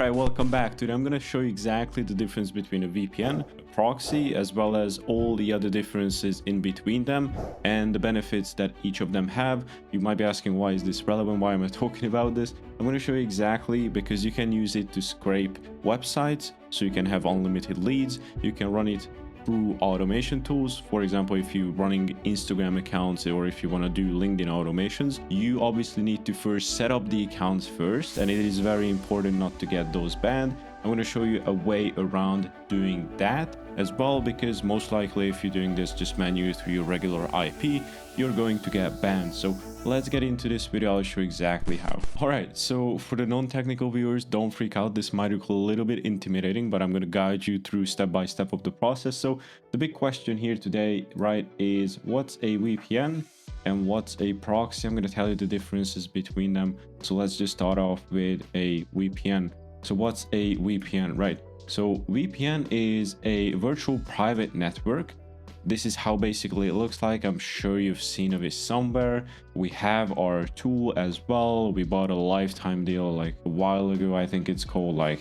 Alright, welcome back. Today I'm going to show you exactly the difference between a VPN, a proxy, as well as all the other differences in between them and the benefits that each of them have. You might be asking, why is this relevant? Why am I talking about this? I'm going to show you exactly because you can use it to scrape websites, so you can have unlimited leads. You can run it through automation tools. For example, if you're running Instagram accounts or if you want to do LinkedIn automations, you obviously need to first set up the accounts first, and it is very important not to get those banned. I'm going to show you a way around doing that as well, because most likely if you're doing this just manually through your regular IP, you're going to get banned. So let's get into this video. I'll show you exactly how. All right, so for the non-technical viewers, don't freak out. This might look a little bit intimidating, but I'm going to guide you through step by step of the process. So the big question here today, right, is what's a VPN and what's a proxy? I'm going to tell you the differences between them. So let's just start off with a VPN. So what's a VPN, right? So VPN is a virtual private network. This is how basically it looks like. I'm sure you've seen of it somewhere. We have our tool as well. We bought a lifetime deal like a while ago. I think it's called like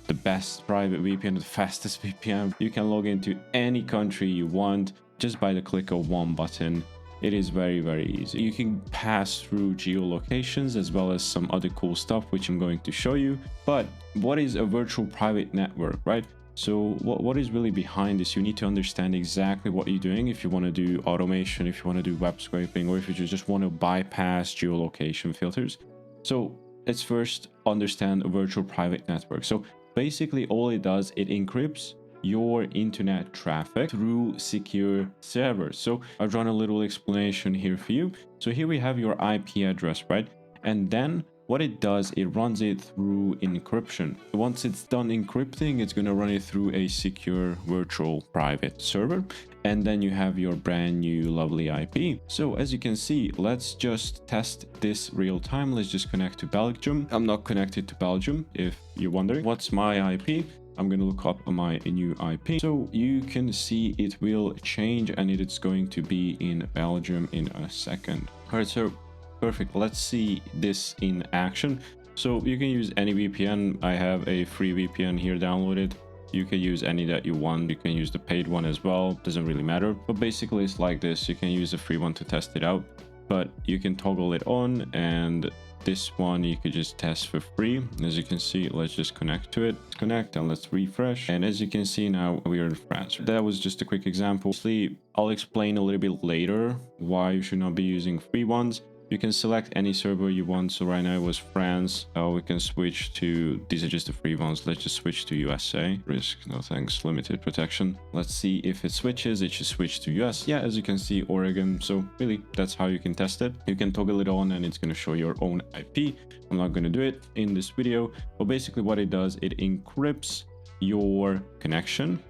the best private VPN, the fastest VPN. You can log into any country you want just by the click of one button. It is very, very easy. You can pass through geolocations as well as some other cool stuff, which I'm going to show you. But what is a virtual private network, right? So what is really behind this? You need to understand exactly what you're doing if you want to do automation, if you want to do web scraping, or if you just want to bypass geolocation filters. So let's first understand a virtual private network. So basically all it does, it encrypts your internet traffic through secure servers. So I've run a little explanation here for you. So here we have your IP address, right? And then what it does, it runs it through encryption. Once it's done encrypting, it's going to run it through a secure virtual private server. And then you have your brand new lovely IP. So as you can see, let's just test this real time. Let's just connect to Belgium. I'm not connected to Belgium, if you're wondering. What's my IP? I'm going to look up my new IP. So you can see it will change and it's going to be in Belgium in a second. All right, so perfect. Let's see this in action. So you can use any VPN. I have a free VPN here downloaded. You can use any that you want. You can use the paid one as well. Doesn't really matter. But basically it's like this. You can use a free one to test it out, but you can toggle it on, and this one you could just test for free. As you can see, let's just connect to it. Let's connect and let's refresh. And as you can see, now we are in France. That was just a quick example. Obviously, I'll explain a little bit later why you should not be using free ones. You can select any server you want. So right now it was France. We can switch to, these are just the free ones. Let's just switch to USA. Risk, no thanks, limited protection. Let's see if it switches. It should switch to US. Yeah, as you can see, Oregon. So really, that's how you can test it. You can toggle it on and it's going to show your own IP. I'm not going to do it in this video, but basically what it does, it encrypts your connection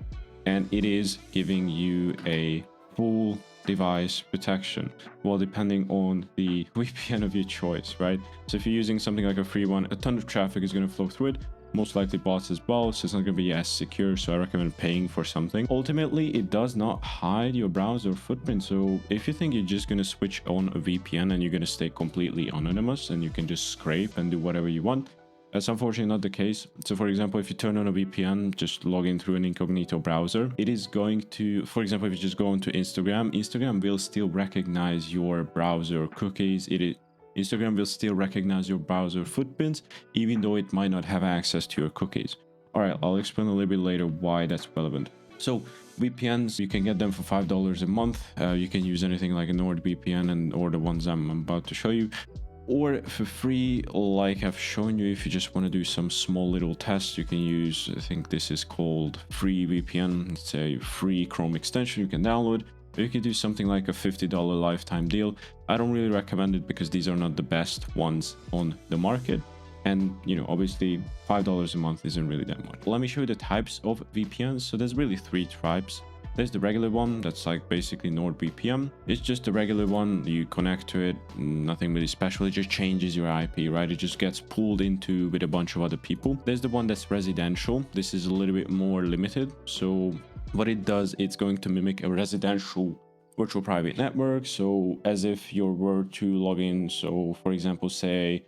and it is giving you a full device protection, well, depending on the VPN of your choice, right? So if you're using something like a free one, a ton of traffic is going to flow through it, most likely bots as well, so it's not going to be as secure. So I recommend paying for something. Ultimately, it does not hide your browser footprint. So if you think you're just going to switch on a VPN and you're going to stay completely anonymous and you can just scrape and do whatever you want, that's unfortunately not the case. So for example, if you turn on a VPN, just log in through an incognito browser, it is going to, for example, if you just go onto Instagram, Instagram will still recognize your browser cookies. Instagram will still recognize your browser footprints, even though it might not have access to your cookies. All right, I'll explain a little bit later why that's relevant. So VPNs, you can get them for $5 a month. You can use anything like a NordVPN or the ones I'm about to show you, or for free, like I've shown you. If you just want to do some small little tests, you can use, I think this is called free VPN. It's a free Chrome extension you can download. Or you could do something like a $50 lifetime deal. I don't really recommend it because these are not the best ones on the market. And, you know, obviously $5 a month isn't really that much. Let me show you the types of VPNs. So there's really three types. There's the regular one, that's like basically NordVPN. It's just a regular one, you connect to it, nothing really special, it just changes your IP, right? It just gets pulled into with a bunch of other people. There's the one that's residential. This is a little bit more limited. So what it does, it's going to mimic a residential virtual private network. So as if you were to log in, so for example, say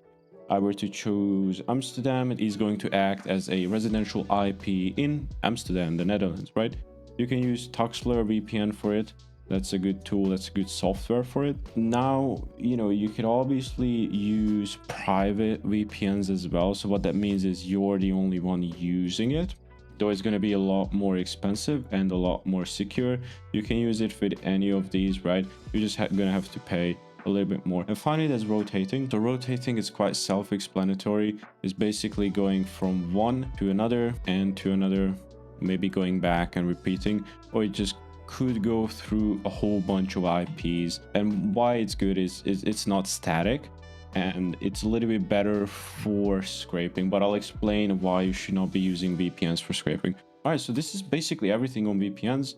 I were to choose Amsterdam, it is going to act as a residential IP in Amsterdam, the Netherlands, right? You can use Tuxler VPN for it. That's a good tool, that's a good software for it. Now, you can obviously use private VPNs as well. So what that means is you're the only one using it, though it's going to be a lot more expensive and a lot more secure. You can use it with any of these, right? You're just going to have to pay a little bit more. And finally, there's rotating. So rotating is quite self-explanatory. It's basically going from one to another and to another, maybe going back and repeating, or it just could go through a whole bunch of IPs. And why it's good is it's not static, and it's a little bit better for scraping, but I'll explain why you should not be using VPNs for scraping. All right, so this is basically everything on VPNs.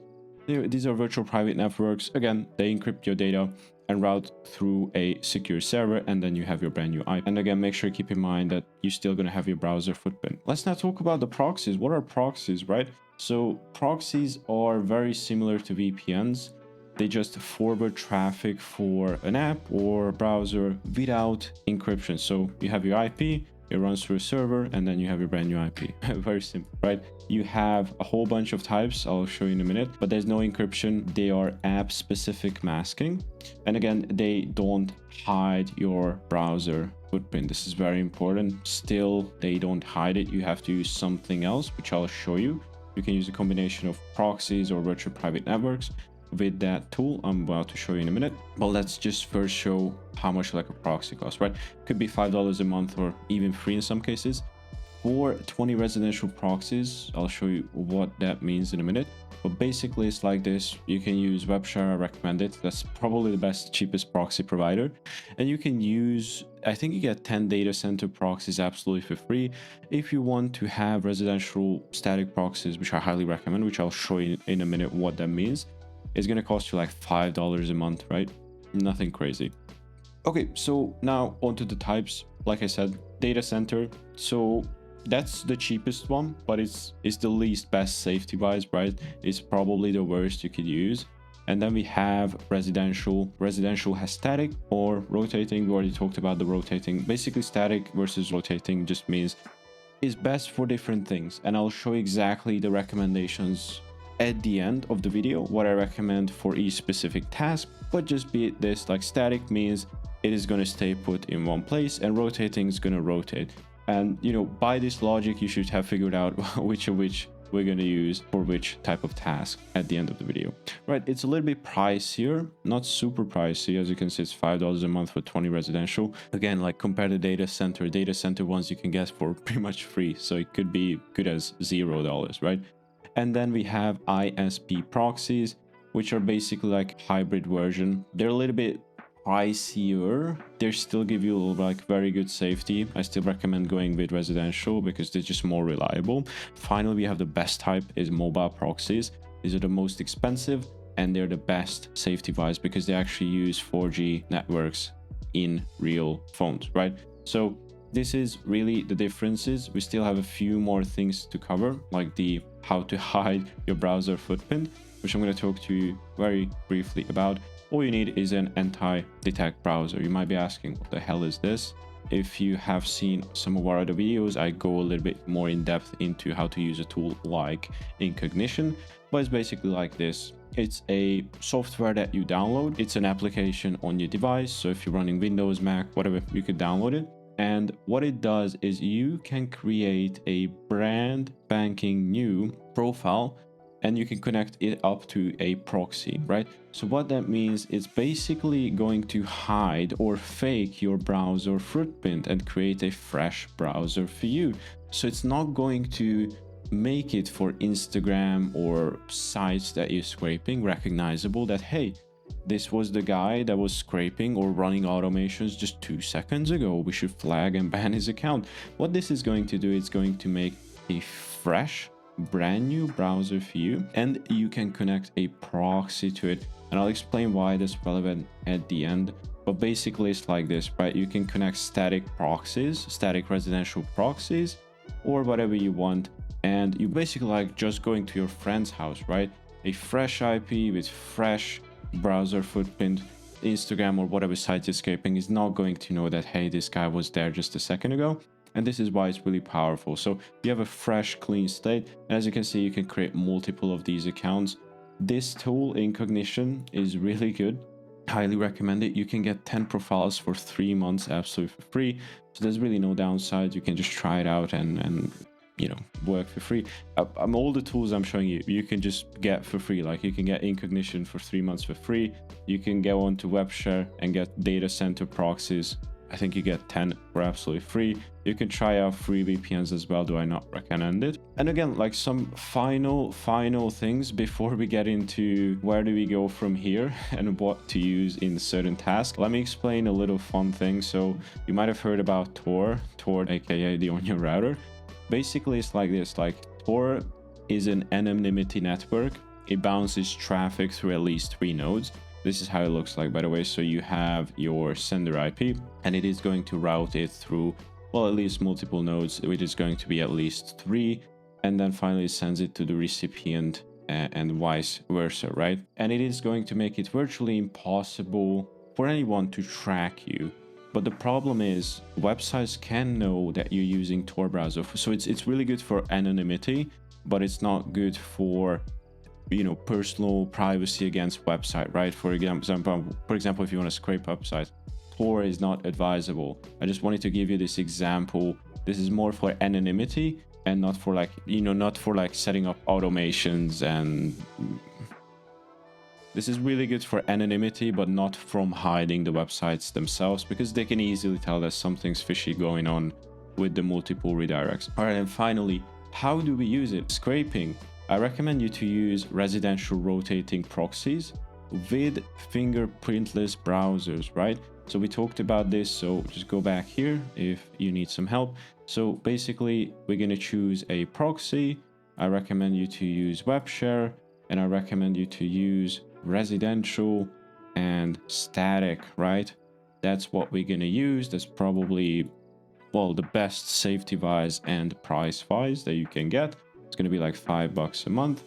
These are virtual private networks. Again, they encrypt your data and route through a secure server, and then you have your brand new IP. And again, make sure to keep in mind that you're still going to have your browser footprint. Let's now talk about the proxies. What are proxies, right? So proxies are very similar to VPNs. They just forward traffic for an app or browser without encryption. So you have your IP, it runs through a server, and then you have your brand new IP. Very simple, right? You have a whole bunch of types, I'll show you in a minute, but there's no encryption. They are app-specific masking. And again, they don't hide your browser footprint. This is very important. Still, they don't hide it. You have to use something else, which I'll show you. You can use a combination of proxies or virtual private networks with that tool I'm about to show you in a minute. But let's just first show how much like a proxy costs, right? Could be $5 a month or even free in some cases. For 20 residential proxies, I'll show you what that means in a minute. But basically it's like this. You can use WebShare, I recommend it. That's probably the best, cheapest proxy provider. And you can use, I think you get 10 data center proxies absolutely for free. If you want to have residential static proxies, which I highly recommend, which I'll show you in a minute what that means, it's going to cost you like $5 a month, right? Nothing crazy. Okay, so now onto the types. Like I said, data center. So that's the cheapest one, but it's the least best safety wise, right? It's probably the worst you could use. And then we have residential. Residential has static or rotating. We already talked about the rotating. Basically, static versus rotating just means it's best for different things. And I'll show exactly the recommendations at the end of the video, what I recommend for each specific task. But just be it this, like static means it is going to stay put in one place, and rotating is going to rotate. And by this logic, you should have figured out which of which we're going to use for which type of task at the end of the video, right? It's a little bit pricier, not super pricey. As you can see, it's $5 a month for 20 residential. Again, like compared to data center ones you can get for pretty much free. So it could be good as $0, right? And then we have ISP proxies, which are basically like hybrid version. They're a little bit pricier. They still give you like very good safety. I still recommend going with residential because they're just more reliable. Finally, we have the best type is mobile proxies. These are the most expensive and they're the best safety wise because they actually use 4G networks in real phones, right? So this is really the differences. We still have a few more things to cover, like the how to hide your browser footprint, which I'm going to talk to you very briefly about. All you need is an anti-detect browser. You might be asking, what the hell is this? If you have seen some of our other videos, I go a little bit more in depth into how to use a tool like Incognition, but it's basically like this. It's a software that you download. It's an application on your device. So if you're running Windows, Mac, whatever, you could download it. And what it does is you can create a brand spanking new profile and you can connect it up to a proxy, right? So what that means, it's basically going to hide or fake your browser footprint and create a fresh browser for you. So it's not going to make it for Instagram or sites that you're scraping recognizable that, hey, this was the guy that was scraping or running automations just 2 seconds ago. We should flag and ban his account. What this is going to do, it's going to make a fresh brand new browser for you, and you can connect a proxy to it, and I'll explain why that's relevant at the end. But basically it's like this, right? You can connect static proxies, static residential proxies, or whatever you want, and you basically like just going to your friend's house, right? A fresh IP with fresh browser footprint, Instagram or whatever site you're scraping is not going to know that, hey, this guy was there just a second ago. And this is why it's really powerful. So you have a fresh, clean state. And as you can see, you can create multiple of these accounts. This tool, Incognition, is really good. Highly recommend it. You can get 10 profiles for 3 months absolutely for free. So there's really no downside. You can just try it out and you know, work for free. All the tools I'm showing you, you can just get for free. Like you can get Incognition for 3 months for free. You can go on to WebShare and get data center proxies. I think you get 10 for absolutely free. You can try out free VPNs as well. Do I not recommend it? And again, like some final things before we get into where do we go from here and what to use in certain tasks. Let me explain a little fun thing. So you might have heard about Tor, aka the Onion router. Basically, it's like this. Like Tor is an anonymity network. It bounces traffic through at least 3 nodes. This is how it looks like, by the way. So you have your sender IP, and it is going to route it through, well, at least multiple nodes, which is going to be at least 3. And then finally it sends it to the recipient and vice versa, right? And it is going to make it virtually impossible for anyone to track you. But the problem is websites can know that you're using Tor browser. So it's really good for anonymity, but it's not good for, you know, personal privacy against website, right? For example, if you want to scrape websites, Tor is not advisable. I just wanted to give you this example. This is more for anonymity and not for like, you know, not for like setting up automations. And this is really good for anonymity, but not from hiding the websites themselves, because they can easily tell that something's fishy going on with the multiple redirects. All right, and finally, how do we use it? Scraping. I recommend you to use residential rotating proxies with fingerprintless browsers, right? So we talked about this, so just go back here if you need some help. So basically, we're going to choose a proxy. I recommend you to use WebShare, and I recommend you to use residential and static, right? That's what we're going to use. That's probably, well, the best safety-wise and price-wise that you can get. It's going to be like $5 a month,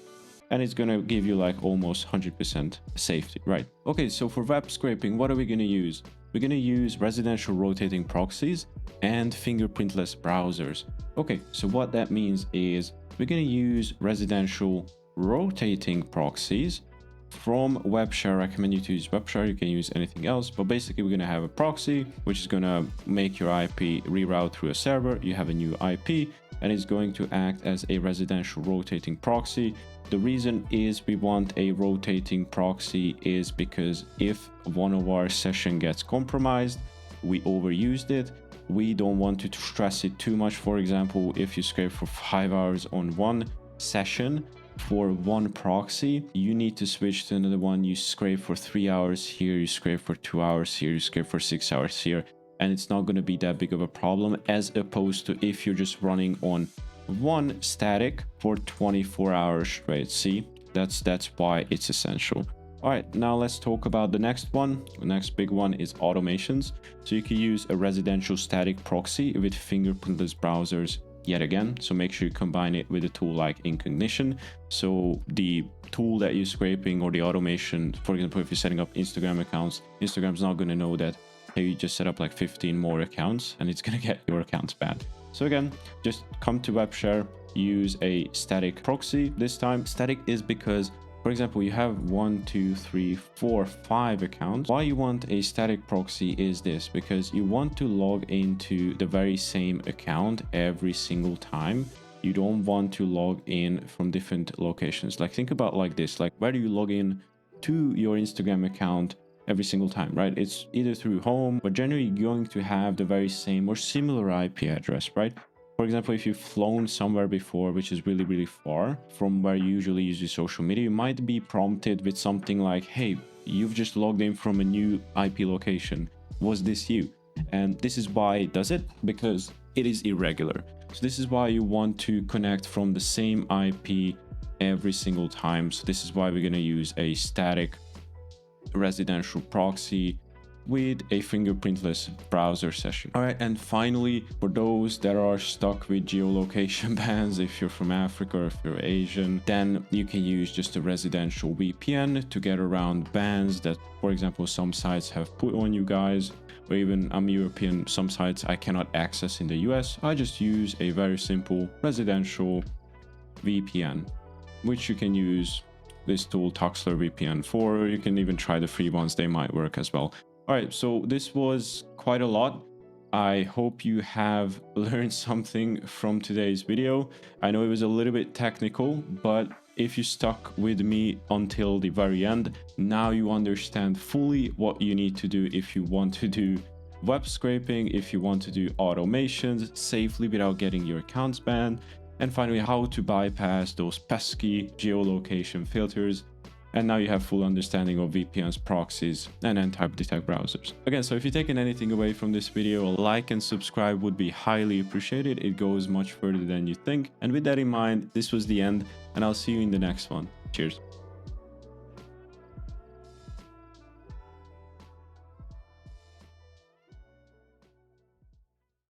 and it's going to give you like almost 100% safety, right? Okay, so for web scraping, what are we going to use? We're going to use residential rotating proxies and fingerprintless browsers. Okay, so what that means is we're going to use residential rotating proxies from WebShare. I recommend you to use WebShare. You can use anything else, but basically we're going to have a proxy, which is going to make your IP reroute through a server. You have a new IP, and it's going to act as a residential rotating proxy. The reason is we want a rotating proxy is because if one of our session gets compromised, we overused it, we don't want to stress it too much. For example, if you scrape for 5 hours on one session for one proxy, you need to switch to another one. You scrape for 3 hours here, you scrape for 2 hours here, you scrape for 6 hours here, and it's not going to be that big of a problem, as opposed to if you're just running on one static for 24 hours straight. See, that's why it's essential. All right, now let's talk about the next one. The next big one is automations. So you can use a residential static proxy with fingerprintless browsers yet again. So make sure you combine it with a tool like Incognition. So the tool that you're scraping or the automation, for example, if you're setting up Instagram accounts, Instagram's not going to know that, hey, you just set up like 15 more accounts, and it's going to get your accounts banned. So again, just come to WebShare, use a static proxy. This time static is because, for example, you have 1, 2, 3, 4, 5 accounts. Why you want a static proxy is this, because you want to log into the very same account every single time. You don't want to log in from different locations. Like think about like this, like where do you log in to your Instagram account every single time, right? It's either through home, but generally you're going to have the very same or similar IP address, right? For example, if you've flown somewhere before, which is really, really far from where you usually use your social media, you might be prompted with something like, hey, you've just logged in from a new IP location. Was this you? And this is why it does it, because it is irregular. So this is why you want to connect from the same IP every single time. So this is why we're going to use a static residential proxy with a fingerprintless browser session. All right, and finally, for those that are stuck with geolocation bans, if you're from Africa or if you're Asian, then you can use just a residential VPN to get around bans that, for example, some sites have put on you guys, or even I'm European, some sites I cannot access in the US. I just use a very simple residential VPN, which you can use this tool Tuxler VPN for. You can even try the free ones, they might work as well. All right, so this was quite a lot. I hope you have learned something from today's video. I know it was a little bit technical, but if you stuck with me until the very end, now you understand fully what you need to do if you want to do web scraping, if you want to do automations safely without getting your accounts banned, and finally how to bypass those pesky geolocation filters. And now you have full understanding of VPNs, proxies, and N-type detect browsers. Again, so if you've taken anything away from this video, a like and subscribe would be highly appreciated. It goes much further than you think. And with that in mind, this was the end, and I'll see you in the next one. Cheers.